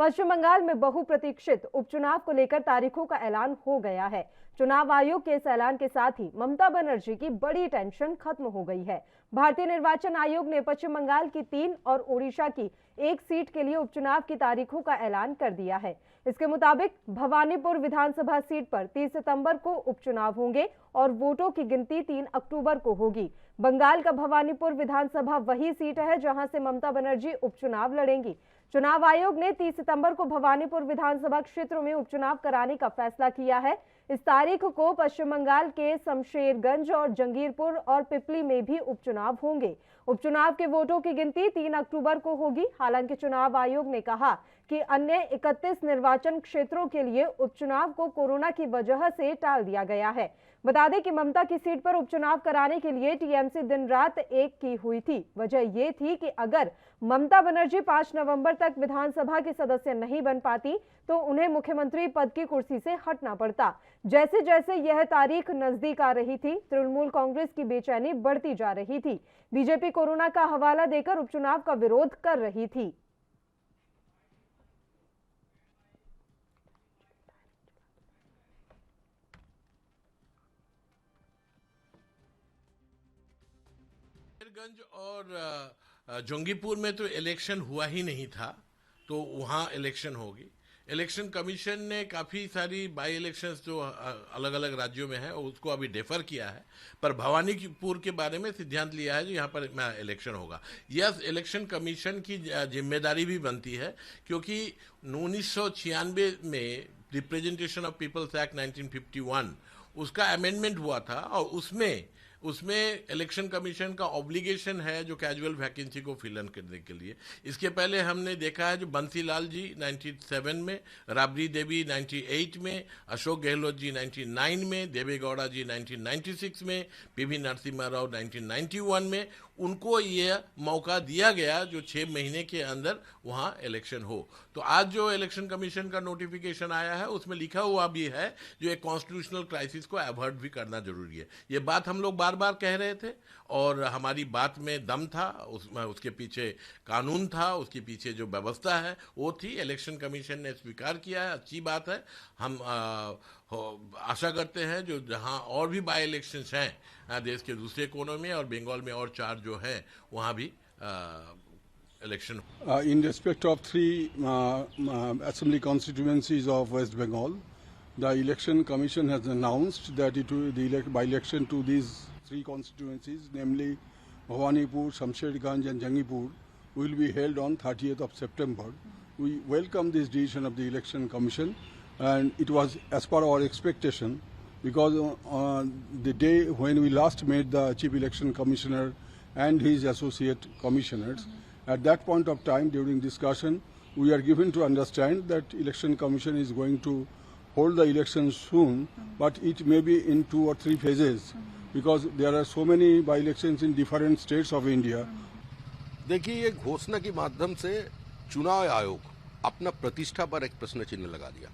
पश्चिम बंगाल में बहुप्रतीक्षित उपचुनाव को लेकर तारीखों का ऐलान हो गया है। चुनाव आयोग के इस ऐलान के साथ ही ममता बनर्जी की बड़ी टेंशन खत्म हो गई है। भारतीय निर्वाचन आयोग ने पश्चिम बंगाल की 3 और ओडिशा की 1 सीट के लिए उपचुनाव की तारीखों का ऐलान कर दिया है। इसके मुताबिक भवानीपुर विधानसभा सीट पर 30 सितंबर को उपचुनाव होंगे और वोटों की गिनती 3 अक्टूबर को होगी। बंगाल का भवानीपुर विधानसभा वही सीट है जहां से ममता बनर्जी उपचुनाव लड़ेंगी। चुनाव आयोग ने 30 सितंबर को भवानीपुर विधानसभा क्षेत्र में उपचुनाव कराने का फैसला किया है। इस तारीख को पश्चिम बंगाल के शमशेरगंज और जंगीरपुर और पिपली में भी उपचुनाव होंगे। उपचुनाव के वोटों की गिनती 3 अक्टूबर को होगी। हालांकि चुनाव आयोग ने कहा कि अन्य 31 निर्वाचन क्षेत्रों के लिए उपचुनाव को कोरोना की वजह से टाल दिया गया है। बता दें कि ममता की सीट पर उपचुनाव कराने के लिए टीएमसी दिन रात एक की हुई थी। वजह यह थी कि अगर ममता बनर्जी 5 नवंबर तक विधानसभा की सदस्य नहीं बन पाती तो उन्हें मुख्यमंत्री पद की कुर्सी से हटना पड़ता। जैसे जैसे यह तारीख नजदीक आ रही थी, तृणमूल कांग्रेस की बेचैनी बढ़ती जा रही थी। बीजेपी कोरोना का हवाला देकर उपचुनाव का विरोध कर रही थी। गंज और जोंगीपुर में तो इलेक्शन हुआ ही नहीं था, तो वहाँ इलेक्शन होगी। इलेक्शन कमीशन ने काफ़ी सारी बाई इलेक्शंस जो अलग अलग राज्यों में है उसको अभी डेफर किया है, पर भवानीपुर के बारे में सिद्धांत लिया है जो यहाँ पर इलेक्शन होगा। यस, इलेक्शन कमीशन की जिम्मेदारी भी बनती है, क्योंकि 1996 में रिप्रेजेंटेशन ऑफ पीपल्स एक्ट 1951 उसका अमेंडमेंट हुआ था और उसमें इलेक्शन कमीशन का ऑब्लिगेशन है जो कैजुअल वैकेंसी को फिल इन करने के लिए। इसके पहले हमने देखा है जो बंसीलाल जी 97 में, राबड़ी देवी 98 में, अशोक गहलोत जी 99 में, देवेगौड़ा जी 1996 में, पीवी नरसिम्हा राव 1991 में, उनको यह मौका दिया गया जो 6 महीने के अंदर वहाँ इलेक्शन हो। तो आज जो इलेक्शन कमीशन का नोटिफिकेशन आया है उसमें लिखा हुआ भी है जो एक कॉन्स्टिट्यूशनल क्राइसिस को अवॉइड भी करना जरूरी है। ये बात हम लोग बार बार कह रहे थे और हमारी बात में दम था, उसके पीछे कानून था, उसके पीछे जो व्यवस्था है वो थी। इलेक्शन कमीशन ने स्वीकार किया है, अच्छी बात है। हम आशा करते हैं जो जहां और भी बाई इलेक्शंस हैं देश के दूसरे कोनों में और बंगाल में और 4 जो हैं वहां भी election. In respect of 3 assembly constituencies of West Bengal, the election commission has announced that the by-election to these 3 constituencies, namely Bhawanipur, Shamsherganj and Jangipur, will be held on 30th of September. We welcome this decision of the election commission, and it was as per our expectation, because the day when we last met the chief election commissioner and his associate commissioners, at that point of time during discussion we are given to understand that election commission is going to hold the elections soon, but it may be in 2 or 3 phases, because there are so many by elections in different states of India. देखिए, ये घोषणा के माध्यम से चुनाव आयोग अपना प्रतिष्ठा पर एक प्रश्न चिन्ह लगा दिया।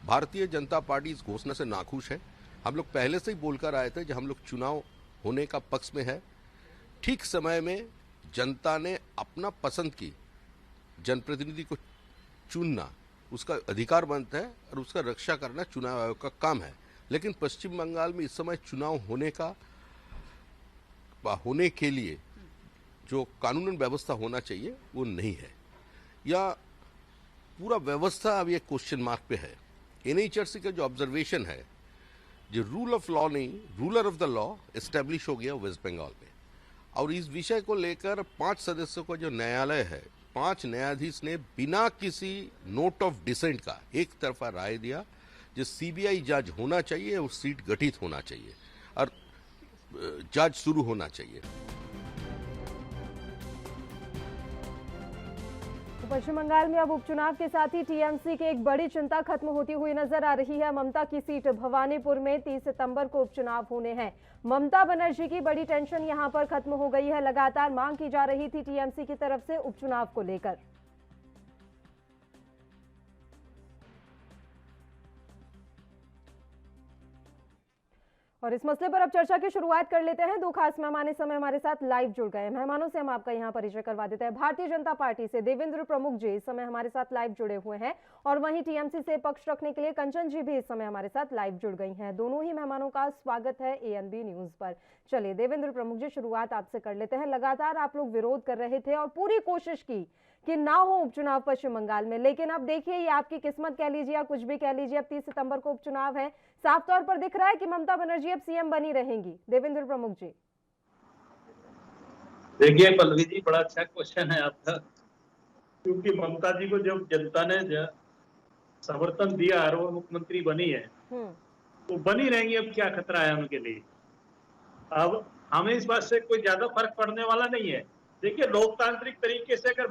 भारतीय जनता पार्टी इस घोषणा से नाखुश है। हम लोग पहले से ही बोलकर आए थे कि हम लोग चुनाव होने का पक्ष में है। ठीक समय में जनता ने अपना पसंद की जनप्रतिनिधि को चुनना उसका अधिकार बनता है और उसका रक्षा करना चुनाव आयोग का काम है। लेकिन पश्चिम बंगाल में इस समय चुनाव होने के लिए जो कानूनन व्यवस्था होना चाहिए वो नहीं है, या पूरा व्यवस्था अभी एक क्वेश्चन मार्क पे है। एनएचआरसी का जो ऑब्जर्वेशन है, जो रूल ऑफ लॉ नहीं, ruler of the law establish हो गया वेस्ट बंगाल में, और इस विषय को लेकर 5 सदस्यों का जो न्यायालय है, 5 न्यायाधीश ने बिना किसी नोट ऑफ डिसेंट का एक तरफा राय दिया जो सीबीआई जज होना चाहिए और सीट गठित होना चाहिए और जज शुरू होना चाहिए। पश्चिम बंगाल में अब उपचुनाव के साथ ही टीएमसी की एक बड़ी चिंता खत्म होती हुई नजर आ रही है। ममता की सीट भवानीपुर में 30 सितंबर को उपचुनाव होने हैं। ममता बनर्जी की बड़ी टेंशन यहां पर खत्म हो गई है। लगातार मांग की जा रही थी टीएमसी की तरफ से उपचुनाव को लेकर। और इस मसले पर अब चर्चा की शुरुआत कर लेते हैं। दो खास मेहमान इस समय हमारे साथ लाइव जुड़ गए हैं। मेहमानों से हम आपका यहाँ परिचय करवा देते हैं। भारतीय जनता पार्टी से देवेंद्र प्रमुख जी इस समय हमारे साथ लाइव जुड़े हुए हैं और वहीं टीएमसी से पक्ष रखने के लिए कंचन जी भी इस समय हमारे साथ लाइव जुड़ गई हैं। दोनों ही मेहमानों का स्वागत है ANB न्यूज पर। चलिए देवेंद्र प्रमुख जी, शुरुआत आपसे कर लेते हैं। लगातार आप लोग विरोध कर रहे थे और पूरी कोशिश की कि ना हो उपचुनाव पश्चिम बंगाल में, लेकिन अब देखिए ये आपकी किस्मत कह लीजिए या कुछ भी कह लीजिए, अब 30 सितंबर को उपचुनाव है। साफ तौर पर दिख रहा है कि ममता बनर्जी अब सीएम बनी रहेंगी। देवेंद्र प्रमुख जी, देखिए पल्लवी जी, बड़ा अच्छा क्वेश्चन है आपका, क्योंकि ममता जी को जब जनता ने समर्थन दिया और वो मुख्यमंत्री बनी है, वो बनी रहेंगी। अब क्या खतरा है उनके लिए? अब हमें इस बात से कोई ज्यादा फर्क पड़ने वाला नहीं है। देखिए, लोकतांत्रिक तरीके से अगर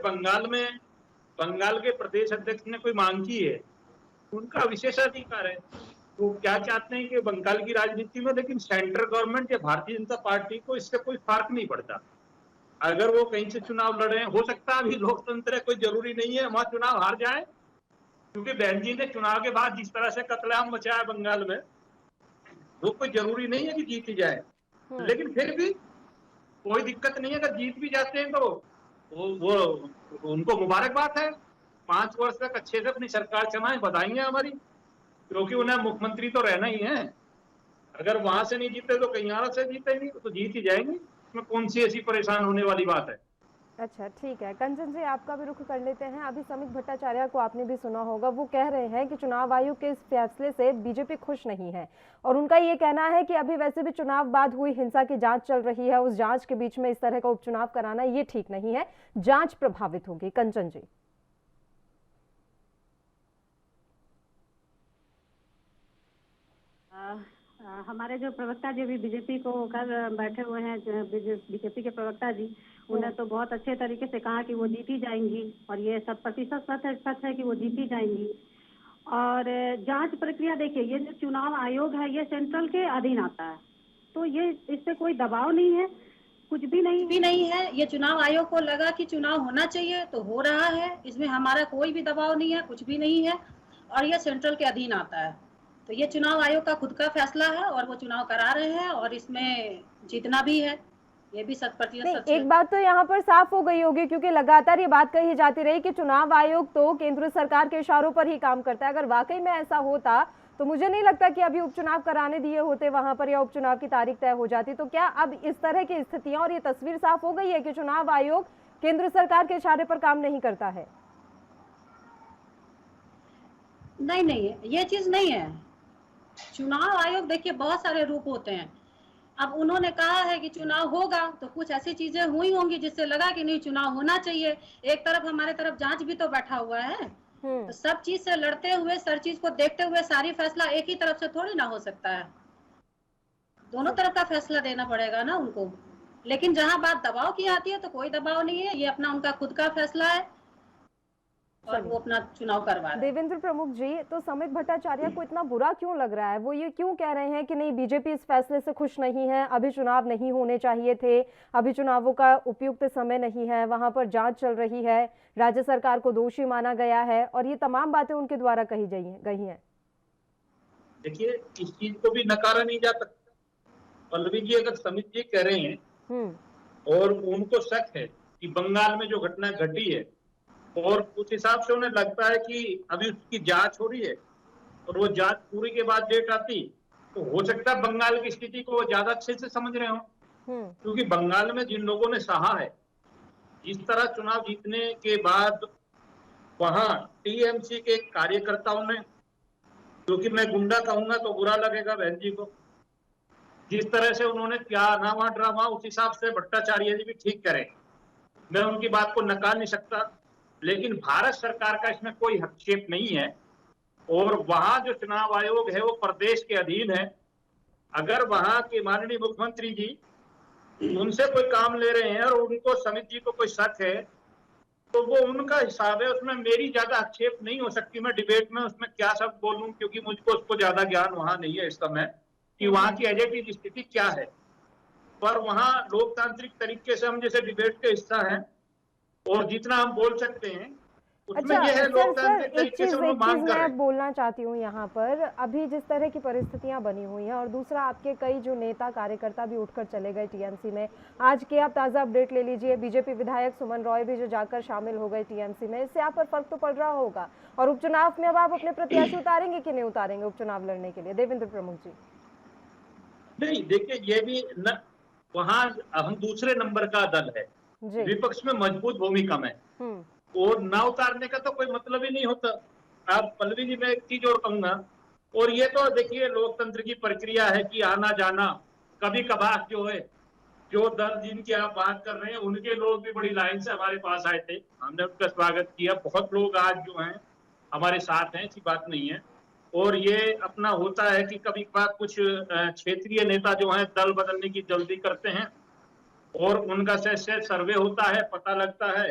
बंगाल के प्रदेश अध्यक्ष ने कोई मांग की है, उनका विशेषाधिकार है। वो क्या चाहते हैं कि बंगाल की राजनीति में, लेकिन सेंट्रल गवर्नमेंट या भारतीय जनता पार्टी को इससे कोई फर्क नहीं पड़ता। अगर वो कहीं से चुनाव लड़े, हो सकता है अभी लोकतंत्र है, कोई जरूरी नहीं है वहां चुनाव हार जाए, क्योंकि बहन जी ने चुनाव के बाद जिस तरह से कत्लेआम मचाया बंगाल में, वो कोई जरूरी नहीं है कि जीत ही जाए। लेकिन फिर भी कोई दिक्कत नहीं है, अगर जीत भी जाते हैं तो वो उनको मुबारकबाद है। 5 वर्ष तक अच्छे से अपनी सरकार चलाएं, बधाई है हमारी, क्योंकि उन्हें मुख्यमंत्री तो रहना ही है। अगर वहां से नहीं जीते तो कहीं और से जीतेंगे, तो जीत ही जाएंगे। इसमें कौन सी ऐसी परेशान होने वाली बात है? अच्छा ठीक है। कंचन जी, आपका भी रुख कर लेते हैं। अभी समित भट्टाचार्य को आपने भी सुना होगा, वो कह रहे हैं कि चुनाव आयोग के इस फैसले से बीजेपी खुश नहीं है और उनका ये कहना है कि अभी वैसे भी चुनाव बाद हुई हिंसा की जांच चल रही है, उस जांच के बीच में इस तरह का उपचुनाव कराना ये ठीक नहीं है, जांच प्रभावित होगी। कंचन जी, हमारे जो प्रवक्ता जी भी बीजेपी को कर बैठे हुए हैं, बीजेपी के प्रवक्ता जी, उन्हें तो बहुत अच्छे तरीके से कहा कि वो जीती जाएंगी और ये 100% सच है कि वो जीती जाएंगी। और जांच प्रक्रिया देखिए, ये जो चुनाव आयोग है ये सेंट्रल के अधीन आता है, तो ये इससे कोई दबाव नहीं है, कुछ भी नहीं है। ये चुनाव आयोग को लगा कि चुनाव होना चाहिए तो हो रहा है, इसमें हमारा कोई भी दबाव नहीं है, कुछ भी नहीं है, और ये सेंट्रल के अधीन आता है। तो ये चुनाव आयोग का खुद का फैसला है और वो चुनाव करा रहे हैं और इसमें जीतना भी है, ये भी 100% एक बात तो यहाँ पर साफ हो गई होगी, क्योंकि लगातार ये बात कही जाती रही कि चुनाव आयोग तो केंद्र सरकार के इशारों पर ही काम करता है। अगर वाकई में ऐसा होता तो मुझे नहीं लगता कि अभी उपचुनाव कराने दिए होते वहां पर या उपचुनाव की तारीख तय हो जाती। तो क्या अब इस तरह की स्थितियां और ये तस्वीर साफ हो गई है कि चुनाव आयोग केंद्र सरकार के इशारे पर काम नहीं करता है? नहीं, ये चीज नहीं है। चुनाव आयोग देखिए बहुत सारे रूप होते हैं। अब उन्होंने कहा है कि चुनाव होगा तो कुछ ऐसी चीजें हुई होंगी जिससे लगा कि नहीं चुनाव होना चाहिए। एक तरफ हमारे तरफ जांच भी तो बैठा हुआ है, तो सब चीज से लड़ते हुए, हर चीज को देखते हुए सारी फैसला एक ही तरफ से थोड़ी ना हो सकता है, दोनों तरफ का फैसला देना पड़ेगा ना उनको। लेकिन जहां बात दबाव की आती है तो कोई दबाव नहीं है, ये अपना उनका खुद का फैसला है और वो अपना चुनाव करवा रहे हैं। देवेंद्र प्रमुख जी, तो समित भट्टाचार्य को इतना बुरा क्यों लग रहा है? वो ये क्यों कह रहे हैं कि नहीं बीजेपी इस फैसले से खुश नहीं है, अभी चुनाव नहीं होने चाहिए थे, अभी चुनावों का उपयुक्त समय नहीं है, वहां पर जांच चल रही है, राज्य सरकार को दोषी माना गया है और ये तमाम बातें उनके द्वारा कही गई हैं? देखिए, इस चीज को भी नकारा नहीं जा सकता। पल्लवी जी, अगर समित जी कह रहे हैं और उनको शक है कि बंगाल में जो घटना घटी है और उस हिसाब से उन्हें लगता है कि अभी उसकी जांच हो रही है और वो जांच पूरी के बाद डेट आती, तो हो सकता है बंगाल की स्थिति को वो ज्यादा अच्छे से समझ रहे हो। क्योंकि बंगाल में जिन लोगों ने सहा है, जिस तरह चुनाव जीतने के बाद वहां टीएमसी के कार्यकर्ताओं ने, क्योंकि मैं गुंडा कहूंगा तो बुरा लगेगा बहन जी को, जिस तरह से उन्होंने क्या नामा ड्रामा, उस हिसाब से भट्टाचार्य जी भी ठीक करें, मैं उनकी बात को नकार नहीं सकता। लेकिन भारत सरकार का इसमें कोई हस्तक्षेप नहीं है और वहां जो चुनाव आयोग है वो प्रदेश के अधीन है। अगर वहां के माननीय मुख्यमंत्री जी उनसे कोई काम ले रहे हैं और उनको समिति जी को कोई शक है, तो वो उनका हिसाब है, उसमें मेरी ज्यादा हस्तक्षेप नहीं हो सकती। मैं डिबेट में उसमें क्या सब बोलूं, क्योंकि मुझको उसको ज्यादा ज्ञान वहां नहीं है इस समय कि वहां की एजेटिव स्थिति क्या है। पर वहां लोकतांत्रिक तरीके से हम जैसे डिबेट के हिस्सा हैं और जितना हम बोल सकते हैं उसमें अच्छा ये है सर, लोकतांत्रिक एक तरीके चीज से वो मांग कर रहे मैं हैं। बोलना चाहती हूँ यहाँ पर, अभी जिस तरह की परिस्थितियां बनी हुई हैं और दूसरा आपके कई जो नेता कार्यकर्ता भी उठकर चले गए टीएमसी में, आज के आप ताज़ा अपडेट ले लीजिए, बीजेपी विधायक सुमन रॉय भी जो जाकर शामिल हो गए टीएमसी में, इससे आप पर फर्क तो पड़ रहा होगा। और उपचुनाव में अब आप अपने प्रत्याशी उतारेंगे कि नहीं उतारेंगे उपचुनाव लड़ने के लिए, देवेंद्र प्रमुख जी? नहीं देखिए, ये भी न, वहां हम दूसरे नंबर का दल है, विपक्ष में मजबूत भूमिका में, और ना उतारने का तो कोई मतलब ही नहीं होता। आप पल्लवी जी, मैं एक चीज और कहूंगा, और ये तो देखिए लोकतंत्र की प्रक्रिया है कि आना जाना, कभी कभार जो है, जो दल जिनकी आप बात कर रहे हैं उनके लोग भी बड़ी लाइन से हमारे पास आए थे, हमने उनका स्वागत किया। बहुत लोग आज जो हैं हमारे साथ हैं, ऐसी बात नहीं है। और ये अपना होता है कि कभी कभार कुछ क्षेत्रीय नेता जो हैं दल बदलने की जल्दी करते हैं, और उनका सर्वे होता है, पता लगता है।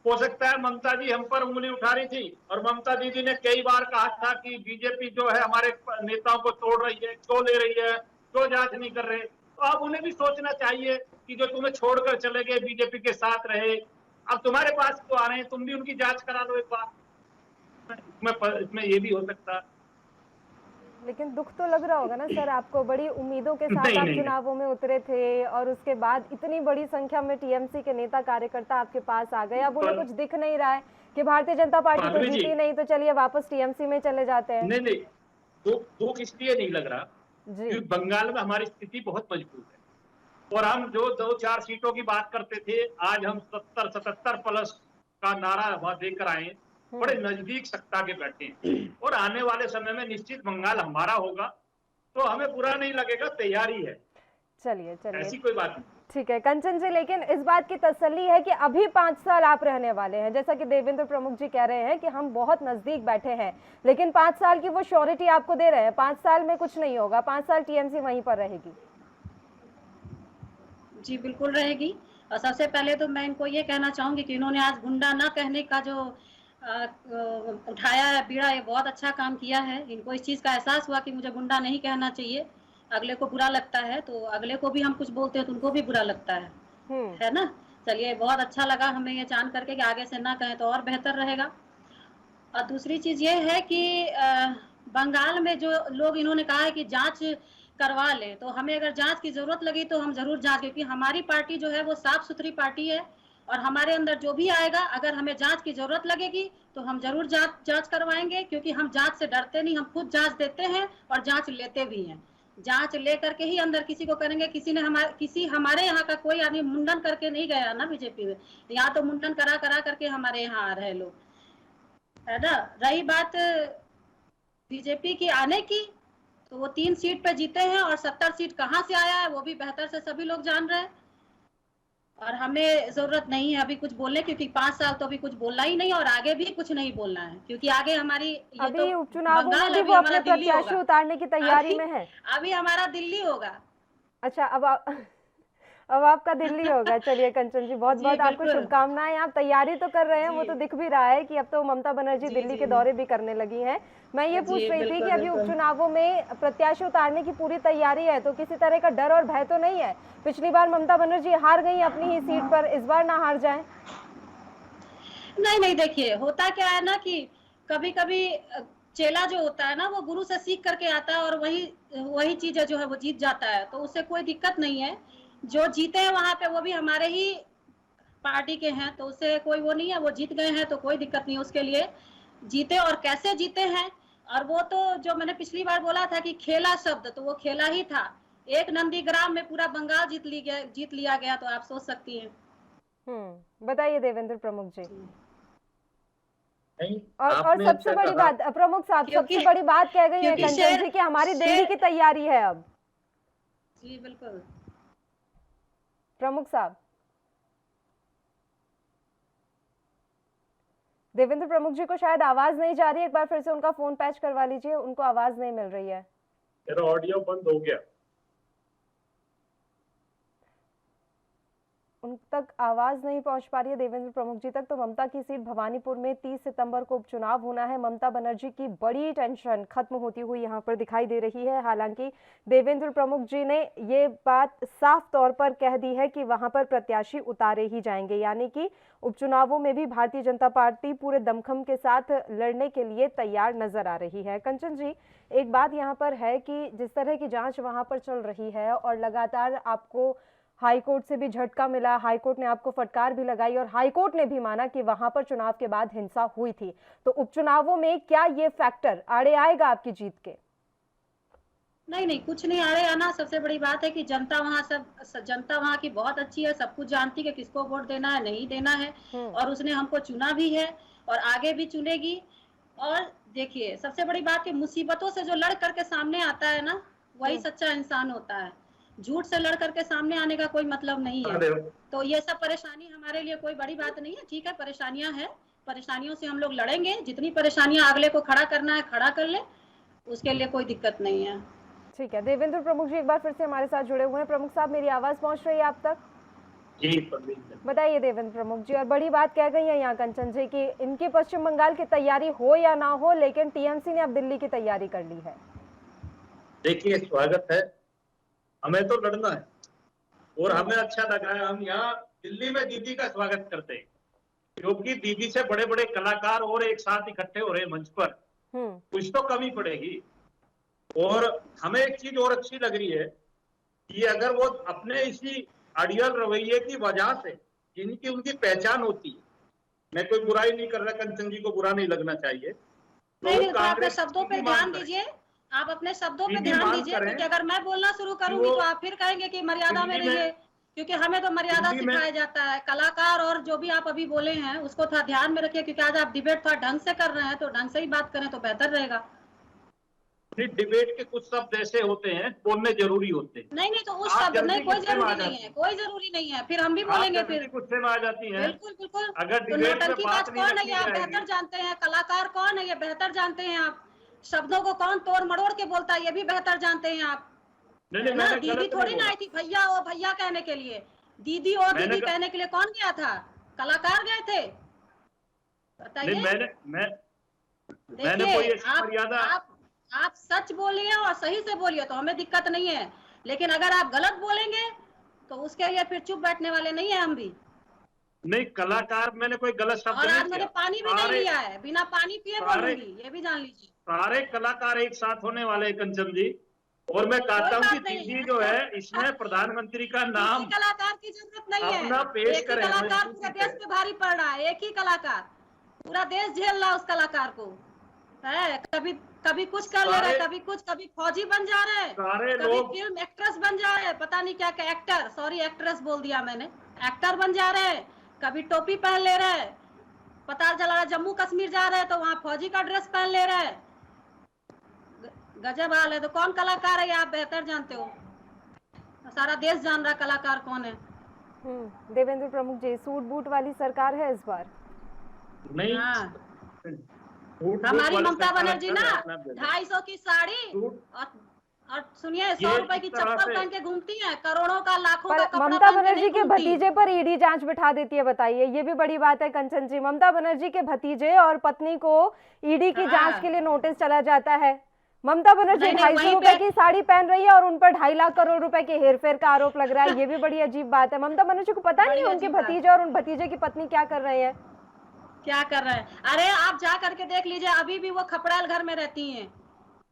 हो सकता है ममता जी हम पर उंगली उठा रही थी, और ममता दीदी ने कई बार कहा था कि बीजेपी जो है हमारे नेताओं को तोड़ रही है, क्यों ले रही है, क्यों जांच नहीं कर रहे। तो अब उन्हें भी सोचना चाहिए कि जो तुम्हें छोड़कर चले गए, बीजेपी के साथ रहे, अब तुम्हारे पास क्यों आ रहे हैं, तुम भी उनकी जांच करा लो एक बार। इसमें ये भी हो सकता है। लेकिन दुख तो लग रहा होगा ना सर आपको, बड़ी उम्मीदों के साथ आप चुनावों में उतरे थे और उसके बाद इतनी बड़ी संख्या में टीएमसी के नेता कार्यकर्ता आपके पास आ गए, अब उन्हें कुछ दिख नहीं रहा है कि भारतीय जनता पार्टी तो जीती नहीं, तो चलिए वापस टीएमसी में चले जाते हैं। नहीं, दुख इसलिए नहीं लग रहा क्योंकि बंगाल में हमारी स्थिति बहुत मजबूत है, और हम जो 2-4 सीटों की बात करते थे, आज हम 70-77 प्लस का नारा वहां देकर आए, बड़े नजदीक सत्ता के बैठे हैं, और आने वाले समय में निश्चित बंगाल हमारा होगा, तो हमें बुरा नहीं लगेगा, तैयारी है। चलिए ऐसी कोई बात नहीं। ठीक है कंचन जी, लेकिन इस बात की तसल्ली है कि अभी 5 साल आप रहने वाले हैं, जैसा कि देवेंद्र प्रमुख जी कह रहे हैं कि हम बहुत नजदीक बैठे हैं, लेकिन 5 साल की वो श्योरिटी आपको दे रहे हैं, 5 साल में कुछ नहीं होगा, 5 साल टीएमसी वहीं पर रहेगी? जी बिल्कुल रहेगी। और सबसे पहले तो मैं इनको ये कहना चाहूंगी कि इन्होंने आज गुंडा ना कहने का जो उठाया है बीड़ा, ये बहुत अच्छा काम किया है। इनको इस चीज का एहसास हुआ कि मुझे गुंडा नहीं कहना चाहिए, अगले को बुरा लगता है, तो अगले को भी हम कुछ बोलते हैं तो उनको भी बुरा लगता है ना। चलिए, बहुत अच्छा लगा हमें ये जान करके कि आगे से ना कहें तो और बेहतर रहेगा। और दूसरी चीज ये है कि बंगाल में जो लोग इन्होंने कहा है कि जांच करवा ले, तो हमें अगर जांच की जरूरत लगी तो हम जरूर जांच, क्योंकि हमारी पार्टी जो है वो साफ सुथरी पार्टी है, और हमारे अंदर जो भी आएगा, अगर हमें जांच की जरूरत लगेगी तो हम जरूर जांच करवाएंगे, क्योंकि हम जांच से डरते नहीं, हम खुद जांच देते हैं और जांच लेते भी हैं। जांच ले करके ही अंदर किसी को करेंगे। किसी हमारे यहाँ का कोई आदमी मुंडन करके नहीं गया ना बीजेपी में, यहाँ तो मुंडन करा करके हमारे यहाँ आ रहे लोग, है ना। रही बात बीजेपी की आने की, तो वो 3 सीट पे जीते हैं, और 70 सीट कहाँ से आया है वो भी बेहतर से सभी लोग जान रहे हैं, और हमें जरूरत नहीं है अभी कुछ बोलने, क्योंकि 5 साल तो अभी कुछ बोलना ही नहीं, और आगे भी कुछ नहीं बोलना है, क्योंकि आगे हमारी अभी उपचुनावों में भी वो अपने प्रत्याशी उतारने की तैयारी में है। अभी हमारा दिल्ली होगा। अच्छा, अब आपका दिल्ली होगा। चलिए कंचन जी, बहुत बहुत आपको शुभकामनाएं। आप तैयारी तो कर रहे हैं, वो तो दिख भी रहा है कि अब तो ममता बनर्जी दिल्ली के दौरे भी करने लगी हैं। मैं ये पूछ रही थी कि अभी उपचुनावों में प्रत्याशी उतारने की पूरी तैयारी है, तो किसी तरह का डर और भय तो नहीं है? पिछली बार ममता बनर्जी हार गई अपनी ही सीट पर, इस बार ना हार जाए? नहीं, देखिए होता क्या है ना कि कभी कभी चेला जो होता है ना वो गुरु से सीख करके आता है, और वही चीज जो है वो जीत जाता है, तो उससे कोई दिक्कत नहीं है। जो जीते हैं वहां पे वो भी हमारे ही पार्टी के हैं, तो उससे कोई वो नहीं है, वो जीत गए हैं तो कोई दिक्कत नहीं उसके लिए। जीते और कैसे जीते हैं, और वो तो जो मैंने पिछली बार बोला था कि खेला शब्द, तो वो खेला ही था। एक नंदीग्राम में पूरा बंगाल जीत लिया गया, तो आप सोच सकती हैं। बताइए देवेंद्र प्रमुख जी। और सबसे बड़ी बात प्रमुख साहब, सबसे बड़ी बात कह गई है कंचन जी कि हमारी दिल्ली की तैयारी है अब। जी बिल्कुल प्रमुख साहब, देवेंद्र प्रमुख जी को शायद आवाज नहीं जा रही है, एक बार फिर से उनका फोन पैच करवा लीजिए, उनको आवाज नहीं मिल रही है। मेरा ऑडियो बंद हो गया। उन तक आवाज नहीं पहुंच पा रही है देवेंद्र प्रमुख जी तक। तो ममता की सीट भवानीपुर में 30 सितंबर को उपचुनाव होना है। ममता बनर्जी की बड़ी टेंशन खत्म होती हुई यहां पर दिखाई दे रही है। हालांकि देवेंद्र प्रमुख जी ने ये बात साफ तौर पर कह दी है कि वहां पर प्रत्याशी उतारे ही जाएंगे, यानी कि उपचुनावों में भी भारतीय जनता पार्टी पूरे दमखम के साथ लड़ने के लिए तैयार नजर आ रही है। कंचन जी, एक बात यहाँ पर है कि जिस तरह की जांच वहां पर चल रही है और लगातार आपको हाईकोर्ट से भी झटका मिला, हाईकोर्ट ने आपको फटकार भी लगाई और हाईकोर्ट ने भी माना कि वहां पर चुनाव के बाद हिंसा हुई थी, तो उपचुनावों में क्या ये फैक्टर आड़े आएगा आपकी जीत के? नहीं, कुछ नहीं आड़े आना। सबसे बड़ी बात है कि जनता वहाँ की बहुत अच्छी है, सब कुछ जानती है कि किसको वोट देना है, नहीं देना है, और उसने हमको चुना भी है और आगे भी चुनेगी। और देखिए, सबसे बड़ी बात कि मुसीबतों से जो लड़ करके सामने आता है ना, वही सच्चा इंसान होता है। झूठ से लड़ करके सामने आने का कोई मतलब नहीं है। तो ये सब परेशानी हमारे लिए कोई बड़ी बात नहीं है। ठीक है, परेशानियां हैं, परेशानियों से हम लोग लड़ेंगे। जितनी परेशानियां अगले को खड़ा करना है खड़ा कर ले, उसके लिए कोई दिक्कत नहीं है। ठीक है, देवेंद्र प्रमुख जी एक बार फिर से हमारे साथ जुड़े हुए हैं। प्रमुख साहब, मेरी आवाज पहुंच रही है आप तक? जी, बताइए देवेंद्र प्रमुख जी। और बड़ी बात कह गई है यहाँ कंचन जी कि इनकी पश्चिम बंगाल की तैयारी हो या ना हो, लेकिन टीएमसी ने अब दिल्ली की तैयारी कर ली है। देखिए, स्वागत है, हमें तो लड़ना है और हमें अच्छा लगा है। हम यहाँ दिल्ली में दीदी का स्वागत करते हैं, क्योंकि दीदी से बड़े बड़े कलाकार और एक साथ इकट्ठे हो रहे हैं मंच पर, कुछ तो कमी पड़ेगी। और हमें एक चीज और अच्छी लग रही है कि अगर वो अपने इसी अड़ियल रवैये की वजह से जिनकी उनकी पहचान होती है, मैं कोई बुराई नहीं कर रहा, कंचन जी को बुरा नहीं लगना चाहिए, नहीं, तो अपने शब्दों पे ध्यान दीजिए, आप अपने शब्दों पे ध्यान दीजिए, क्योंकि अगर मैं बोलना शुरू करूंगी तो आप फिर कहेंगे कि मर्यादा में रहिए, क्योंकि हमें तो मर्यादा सिखाया जाता है। कलाकार और जो भी आप अभी बोले हैं उसको थोड़ा ध्यान में रखिए, क्योंकि आज आप डिबेट थोड़ा ढंग से कर रहे हैं, तो ढंग से ही बात करें तो बेहतर रहेगा। डिबेट के कुछ शब्द ऐसे होते हैं बोलने जरूरी होते हैं। नहीं, तो उस शब्द नहीं, कोई जरूरी नहीं है, कोई जरूरी नहीं है, फिर हम भी बोलेंगे। फिर गुस्से में आ जाती हैं। बिल्कुल। अगर तो नौटंकी बात कौन है, ये आप बेहतर जानते हैं। कलाकार कौन है, ये बेहतर जानते हैं आप। शब्दों को कौन तोड़ मरोड़ के बोलता है, ये भी बेहतर जानते हैं आप। दीदी थोड़ी ना आई थी भैया ओ भैया कहने के लिए, दीदी और दीदी कहने के लिए कौन गया था? कलाकार गए थे, बताइए। देखिए, आप सच बोलिए और सही से बोलिए तो हमें दिक्कत नहीं है, लेकिन अगर आप गलत बोलेंगे तो उसके लिए फिर चुप बैठने वाले नहीं है हम भी। नहीं, कलाकार मैंने कोई गलत शब्द नहीं किया। और आज मैंने पानी भी नहीं लिया है, बिना पानी पिए बोलूंगी, ये भी जान लीजिए। सारे कलाकार एक साथ होने वाले हैं कंचन जी, और मैं कहता हूँ कि दीदी जो है इसमें प्रधानमंत्री का नाम, कलाकार की जरूरत नहीं है, अपना पेश करें। कलाकार पूरे देश पे भारी पड़ रहा है, एक ही कलाकार, पूरा देश झेल रहा है उस कलाकार को है। कभी कुछ कर ले रहे, कभी कुछ, कभी फौजी बन जा रहे हैं, कभी फिल्म एक्ट्रेस बन जा रहे हैं, पता नहीं क्या क्या एक्टर, सॉरी एक्ट्रेस बोल दिया मैंने, एक्टर बन जा रहे हैं, कभी टोपी पहन ले रहे हैं, पता चला रहा जम्मू कश्मीर जा रहे हैं तो वहाँ फौजी का ड्रेस पहन ले रहे हैं। गजब हाल है। तो कौन कलाकार है ये आप बेहतर जानते हो, सारा देश जान रहा कलाकार कौन है। देवेंद्र प्रमुख जी, सूट बूट वाली सरकार है इस बार? नहीं, हमारी ममता बनर्जी ना 250 की साड़ी और सुनिए 100 रुपए की चप्पल पहन के घूमती है, करोड़ों का लाखों का कपड़ा। ममता बनर्जी के भतीजे पर ईडी जांच बिठा देती है, बताइए, ये भी बड़ी बात है कंचन जी। ममता बनर्जी के भतीजे और पत्नी को ईडी की जांच के लिए नोटिस चला जाता है। ममता बनर्जी 250 रुपए की साड़ी पहन रही है और उन पर 2.5 लाख करोड़ रुपए के हेरफेर का आरोप लग रहा है, ये भी बड़ी अजीब बात है। ममता बनर्जी को पता नहीं है उनके भतीजे और उन भतीजे की पत्नी क्या कर रहे हैं, क्या कर रहे हैं। अरे आप जा करके देख लीजिए, अभी भी वो खपड़ेल घर में रहती हैं।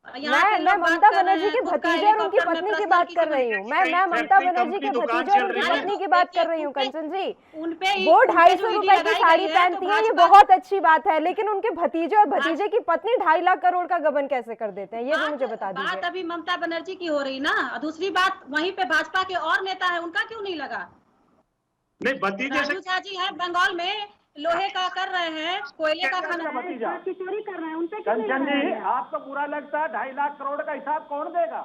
मैं ममता बनर्जी के भतीजे और उनकी पत्नी की बात कर रही हूँ। मैं ममता बनर्जी के भतीजे और उनकी पत्नी की बात कर रही हूँ कंचन जी। वो 250 रुपए की साड़ी पहनती है, ये बहुत अच्छी बात है, लेकिन उनके भतीजे और भतीजे की पत्नी 2.5 लाख करोड़ का गबन कैसे कर देते हैं, ये भी मुझे बता दीजिए। बात अभी ममता बनर्जी की हो रही ना, दूसरी बात वहीं पे भाजपा के और नेता है, उनका क्यों नहीं लगा? नहीं, भतीजे राजू झा जी है बंगाल में, लोहे का कर रहे हैं, कोयले का खाना चोरी कर रहे हैं, उनपे कंचन जी आपको बुरा लगता है? 2.5 लाख करोड़ का हिसाब कौन देगा?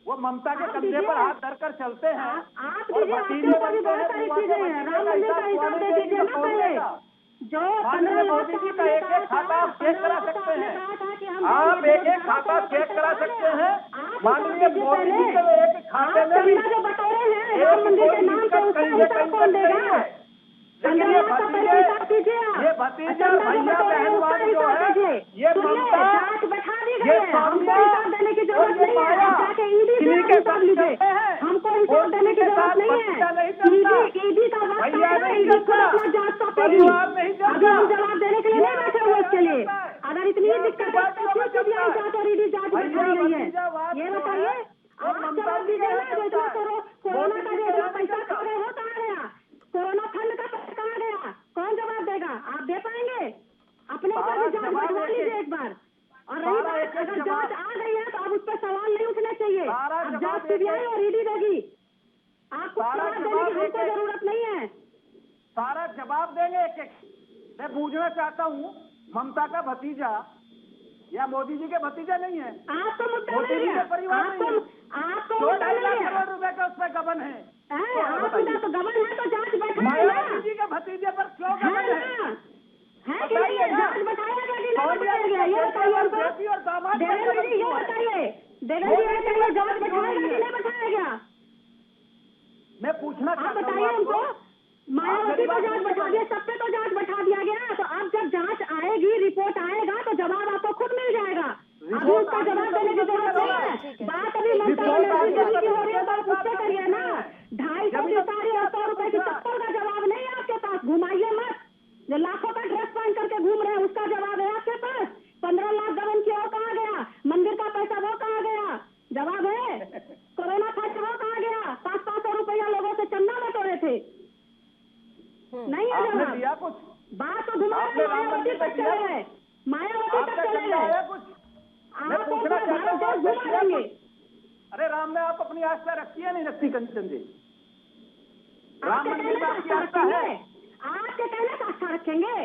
वो ममता के कंधे पर हाथ धरकर चलते हैं और भतीजे बनते हैं। जो मोदी जी का एक खाता आप चेक करा सकते हैं, आप एक खाता चेक करा सकते हैं। माननीय मोदी जी के एक खाते में भी जो बटोरे हैं राम मंदिर के नाम पे उसका हिसाब कौन देगा? लेकिन ये भतीजे भैया बहनवाद जो है ये ममता ये सौम्या देने की जरूरत नहीं है। जाके ईडी से हिसाब लीजिए, हमको हिसाब देने की जरूरत नहीं है। ईडी का वक्त है, ईडी को अपना जांच सौंपेगी। अभी हम जवाब देने के लिए नहीं बैठे हुए इसके लिए। अगर इतनी दिक्कत है तो क्यों सीबीआई जांच और ईडी जांच बैठाई गई है? ये बताइए, आप जवाब दीजिए ना। जो इतना कोरोना का जो इतना पैसा खा रहे हो कहाँ गया? कोरोना फंड का पैसा कहाँ गया? कौन जवाब देगा? आप दे पाएंगे? अपने ऊपर भी जांच बैठवा लीजिए एक बार। और रही बात, अगर जांच आ गई है तो अब उस पर सवाल नहीं उठने चाहिए। अब जांच सीबीआई और ईडी देगी, आपको जवाब देने की हमको जरूरत नहीं है। सारा जवाब देंगे एक एक। मैं पूछना चाहता हूँ, ममता का भतीजा या मोदी जी के भतीजा नहीं है? आपको मुद्दा मोदी नहीं जी है, के परिवार नहीं है। आपको 2-2.5 लाख करोड़ रुपए का उसमें गबन है। आपका तो गबन है तो जांच बैठाइए मायावती जी के भतीजे पर क्यों गबन है? है कि नहीं है? जांच बैठाया गया कि नहीं बैठाया गया? ये बताइए हमको। और दामाद देवेंद्र जी ये बताइए, देवेंद्र जी ये बताइए, जांच बैठाया गया कि नहीं बैठाया गया? मैं पूछना आप चाहता हूँ बताइए हमको। आपको। मायावती को जांच बैठा दिया, सब पे तो जांच बैठा दिया गया। तो अब जब जांच आएगी, रिपोर्ट आएगा तो जवाब आपको खुद मिल जाएगा। अभी उसका जवाब देने की जरूरत नहीं है। बात अभी ममता बनर्जी की हो रही है तो आप उससे करिए ना। 250 की साड़ी और 100 रुपए की चप्पल का जवाब नहीं है आपके पास। घुमाइए मत। जो लाखों का ड्रेस पहन करके घूम रहे हैं उसका जवाब है आपके पास। 15 लाख गबन किया वो कहाँ गया? मंदिर का पैसा वो कहाँ गया? जवाब है। कोरोना खर्च वो कहाँ गया? 500 रुपया लोगों से चंदा बटोरे थे, नहीं है आपने जवाब। दिया कुछ? बात तो घुमा मायावती तक चले गए, मायावती तक चले गए। मैं आप पूछना चाहता हूँ, घुमा देंगे। अरे राम में आप अपनी आस्था रखती है नहीं रखती कंचन जी? राम आपके मंदिर कहने में का आपकी आस्था आस्था है? रखेंगे, आपके कहने का आस्था रखेंगे।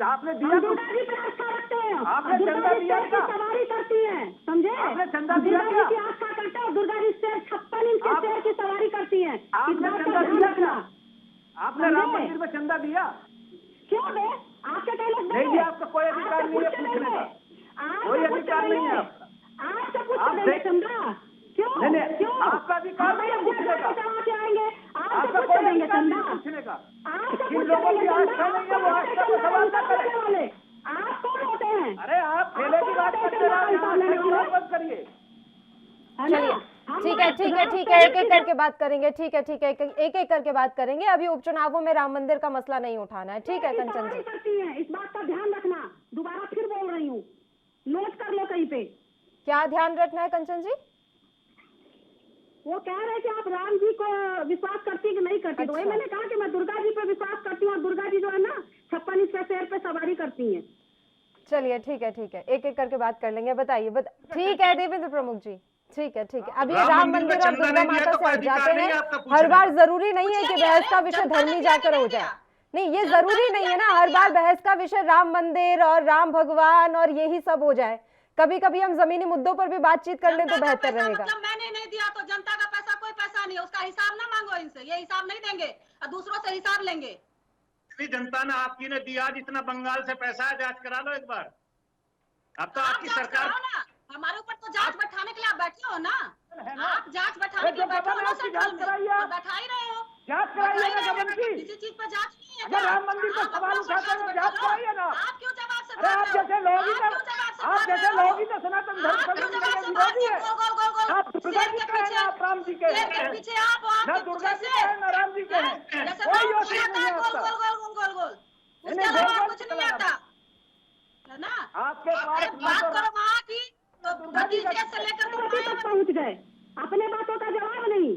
आपने हम दिया कुछ? दुर्गा जी पर आस्था रखते हैं। आपने दुर्गा चंदा जी दिया शेर क्या? की सवारी करती है, समझे? आपने चंदा दिया दुर्गा क्या? जी की आस्था करते हैं और दुर्गा जी शेर 56 इंच के शेर की सवारी करती है। आपने चंदा दिया क्या? आपने राम मंदिर में चंदा दिया? क्यों दे? आपके कहने से नहीं जी, आपका कोई अधिकार नहीं है पूछने का। कोई अधिकार नहीं है आपका। आपसे पूछ आप लेंगे देख- चंदा। क्यों? नहीं, क्यों? आपका अधिकार नहीं है पूछने का। चढ़ा के आएंगे, आपका आपसे कोई पूछ लेंगे अधिकार नहीं चंदा। है पूछने का। आपसे जिन पूछ लोगों लेंगे की चंदा। आस्था नहीं है वो आस्था को सवाल न करें। वाले आप कौन होते हैं? अरे आप खेले की बात करते रहो, यहाँ आस्था की बात मत करिए। चलिए, ठीक है ठीक है ठीक है, एक एक करके बात करेंगे। ठीक है ठीक है, एक एक करके बात करेंगे। अभी उपचुनावों में राम मंदिर का मसला नहीं उठाना है। ठीक है कंचन जी, करती हैं, इस बात का ध्यान रखना। दोबारा फिर बोल रही हूँ, नोट कर लो कहीं पे। क्या ध्यान रखना है कंचन जी? वो कह रहे हैं कि आप राम जी को विश्वास करती कि नहीं करती। तो वही मैंने कहा कि मैं दुर्गा जी पे विश्वास करती हूँ और दुर्गा जी जो है ना 56 इंच के शेर पे सवारी करती हैं। चलिए ठीक है, एक एक करके बात कर लेंगे। बताइए ठीक है देवेंद्र प्रमुख जी, ठीक है ठीक है। अभी राम मंदिर और दुर्गा माता से हट जाते हैं। हर बार जरूरी नहीं है कि बहस का विषय धर्मी जाकर हो जाए। नहीं, ये जरूरी नहीं है ना हर बार बहस का विषय राम मंदिर और राम भगवान और यही सब हो जाए। कभी कभी हम जमीनी मुद्दों पर भी बातचीत कर ले तो बेहतर रहेगा। मतलब मैंने नहीं दिया तो जनता का पैसा कोई पैसा नहीं है, उसका हिसाब ना मांगो इनसे। ये हिसाब नहीं देंगे और दूसरों से हिसाब लेंगे। जनता ने आपकी ने दिया जितना बंगाल से पैसा है, जांच करा लो एक बार। अब तो आपकी सरकार ना हमारे ऊपर तो जांच बैठाने के लिए आप बैठे हो ना। आप जांच बैठाने के लिए बैठे हो ना सेंट्रल में, और बैठा ही रहे हो। जांच कराइए ना गबन की। किसी चीज पर जांच नहीं है। अगर राम मंदिर पर सवाल उठाते हैं जांच कराइए ना। आप क्यों जवाब से अरे आप जैसे लोग ही तो सनातन धर्म के विरोधी है। आप दुर्गा जी के हैं ना आप राम जी के हैं? पीछे आप ना दुर्गा जी के हैं ना राम जी के हैं। कोई योजना नहीं है आपका। उसके अलावा कुछ नहीं आता है ना। आपके पास बात करो वहाँ की, तो भतीजे से लेकर तक पहुँच गए, अपने बातों का जवाब नहीं।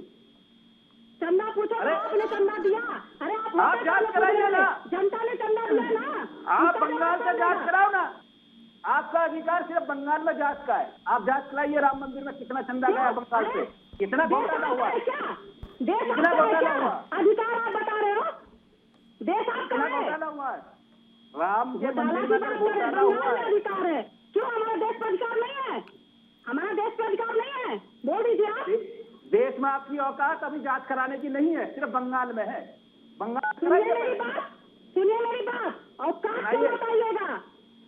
चंदा पूछो तो आपने चंदा दिया। अरे आप जांच कराइए ना। जनता ने चंदा दिया ना। आप बंगाल से जांच कराओ ना। आपका अधिकार सिर्फ बंगाल में जांच का है। आप जांच कराइए राम मंदिर में कितना चंदा गया बंगाल से, कितना घोटाला हुआ, कितना घोटाला हुआ, अधिकार आप बता रहे हो। देश आपका कितना है, घोटाला हुआ है राम के मंदिर में तो घोटाला हुआ है। अधिकार है। क्यों हमारे देश पर अधिकार नहीं है? हमारा देश पर अधिकार नहीं है, बोल दीजिए आप। देश में आपकी औकात अभी जांच कराने की नहीं है, सिर्फ बंगाल में है। बंगाल सुनिए मेरी बात, सुनिए मेरी बात। औकात क्यों बताइएगा,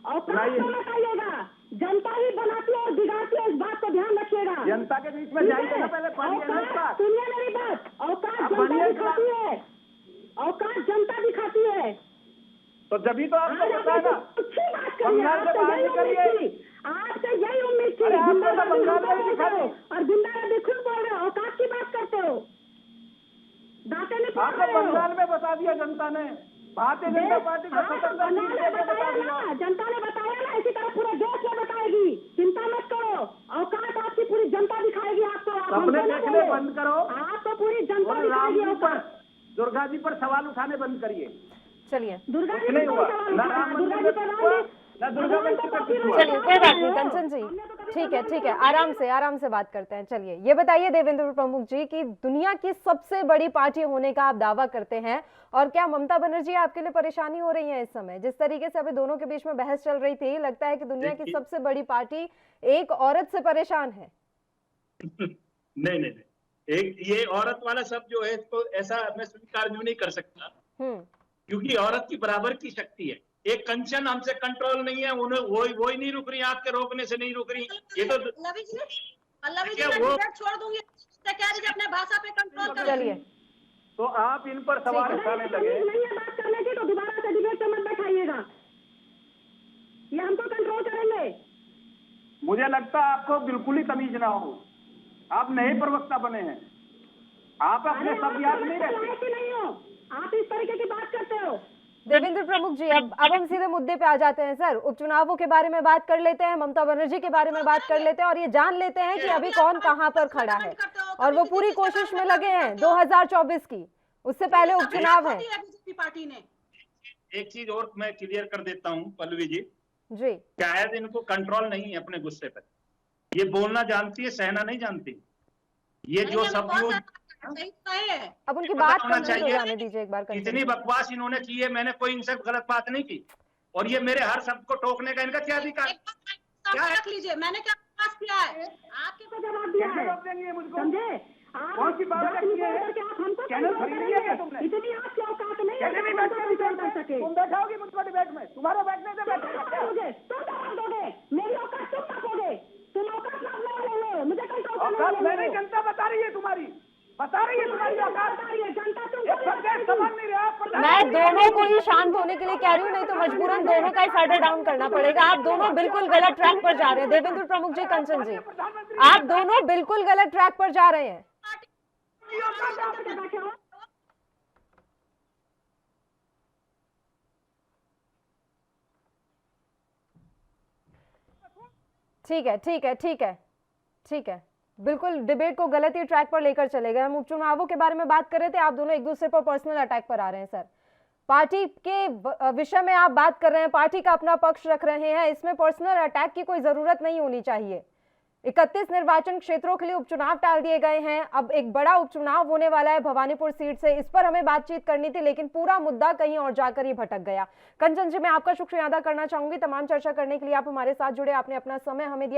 औकात क्यों बताइएगा। जनता ही बनाती है और बिगाड़ती है, इस बात को ध्यान रखिएगा। जनता के बीच में जाइए ना, पहले पढ़िए ना उसका। सुनिए मेरी बात, औकात अब जनता बढ़िया दिखाती है, औकात जनता दिखाती है। तो जब तो आपको पता है ना, अच्छी बात करिए, बंगाल से बाहर निकलिए। आपसे यही उम्मीद थी। अरे आपको तो बंगाल में ही दिखा दी। और गुंडागर्दी खुद बोल रहे हो, औकात की बात करते हो, दांते नहीं फोड़ आपको रहे हो। बंगाल में बता दिया जनता ने, भारतीय जनता पार्टी को 77 सीट देके बता दिया। जनता ने बताया ना, इसी तरह पूरे देश में बताएगी, चिंता मत करो, औकात आपकी पूरी जनता दिखाएगी आपको। आप सपने हमसे ना देखने बोलो। बंद करो आपको पूरी जनता और राम दिखाएगी जी पर, औकात। दुर्गा जी पर सवाल उठाने बंद करिए। चलिए दुर्गा कुछ जी नहीं पर हुआ, सवाल ना उठाया, राम दुर्गा मंदिर जी में पर कुछ हुआ, राम ना दुर्गा भगवान मंदिर को में कुछ हुआ। चलिए कोई बात नहीं कंचन जी, ठीक है आराम से बात करते हैं। चलिए ये बताइए देवेंद्र प्रमुख जी कि दुनिया की सबसे बड़ी पार्टी होने का आप दावा करते हैं, और क्या ममता बनर्जी आपके लिए परेशानी हो रही है इस समय? जिस तरीके से अभी दोनों के बीच में बहस चल रही थी, लगता है कि दुनिया की सबसे बड़ी पार्टी एक औरत से परेशान है। नहीं नहीं नहीं, एक ये औरत वाला शब्द जो है, इसको ऐसा मैं स्वीकार यूं नहीं कर सकता, क्योंकि औरत की बराबर की शक्ति है। एक कंचन हमसे कंट्रोल नहीं है, उन्हें वो ही नहीं रुक रही, आपके रोकने से नहीं रुक रही। ये तो पल्लवी जी मैं वो डिबेट छोड़ दूंगी, कह रही अपने भाषा पे कंट्रोल कर। चलिए तो आप इन पर सवाल उठाने लगे। नहीं है बात करने की, तो दोबारा से डिबेट पे मत बैठाइएगा, ये हमको कंट्रोल करेंगे। मुझे लगता है आपको बिल्कुल ही तमीज ना हो, आप नए प्रवक्ता बने हैं, आप अपने सब याद नहीं रहते। नहीं हो, आप इस तरीके की बात करते हो। देवेंद्र प्रमुख जी, अब हम सीधे मुद्दे पे आ जाते हैं सर। उपचुनावों के बारे में बात कर लेते हैं, ममता बनर्जी के बारे में बात कर लेते हैं, और ये जान लेते हैं कि अभी कौन कहां पर खड़ा है, और वो पूरी कोशिश में लगे हैं 2024 की। उससे पहले उपचुनाव है। बीजेपी पार्टी ने एक चीज और मैं क्लियर कर देता हूं पल्लवी जी, जी शायद इनको कंट्रोल नहीं है अपने गुस्से पर। ये बोलना जानती है, सहना नहीं जानती। ये जो सब अब उनकी बात कंप्लीट हो जाने दीजिए एक बार। इतनी बकवास इन्होंने की है, मैंने कोई इनसे गलत बात नहीं की, और ये मेरे हर शब्द को टोकने का इनका क्या अधिकार? क्या रख लीजिए, मैंने क्या बकवास किया है? आपके को जवाब दिया है, देंगे मुझको? समझे? कौन सी बात रखी है? आप हमको चैनल खरीद लिया क्या तुमने? इतनी आपकी औकात नहीं है, कैसे नहीं बैठोगे? सके तुम बैठाओगी मुझको डिबेट में? तुम्हारे बैठने से बैठोगे? तुम जवाब दोगे, मेरी औकात तुम रखोगे, तुम औकात मांगने वाले हो, मुझे कंट्रोल करने औकात वाले मैंने हो। जनता बता रही है तुम्हारी, बता रही है तुम्हारी औकात। जनता समझ नहीं रहा। मैं दोनों को ही शांत होने के लिए कह रही हूँ, नहीं तो मजबूरन दोनों का ही फाइटर डाउन करना पड़ेगा। आप दोनों बिल्कुल गलत ट्रैक पर जा रहे हैं, देवेंद्र प्रमुख जी, कंचन जी, आप दोनों बिल्कुल गलत ट्रैक पर जा रहे हैं। ठीक है, बिल्कुल डिबेट को गलत ही ट्रैक पर लेकर चले गए। हम उपचुनावों के बारे में बात कर रहे थे, आप दोनों एक दूसरे पर पर्सनल अटैक पर आ रहे हैं सर। पार्टी के विषय में आप बात कर रहे हैं, पार्टी का अपना पक्ष रख रहे हैं, इसमें पर्सनल अटैक की कोई जरूरत नहीं होनी चाहिए। 31 निर्वाचन क्षेत्रों के लिए उपचुनाव टाल दिए गए हैं, अब एक बड़ा उपचुनाव होने वाला है भवानीपुर सीट से, इस पर हमें बातचीत करनी थी, लेकिन पूरा मुद्दा कहीं और जाकर ही भटक गया। कंचन जी, मैं आपका शुक्रिया अदा करना चाहूंगी, तमाम चर्चा करने के लिए आप हमारे साथ जुड़े, आपने अपना समय हमें दिया।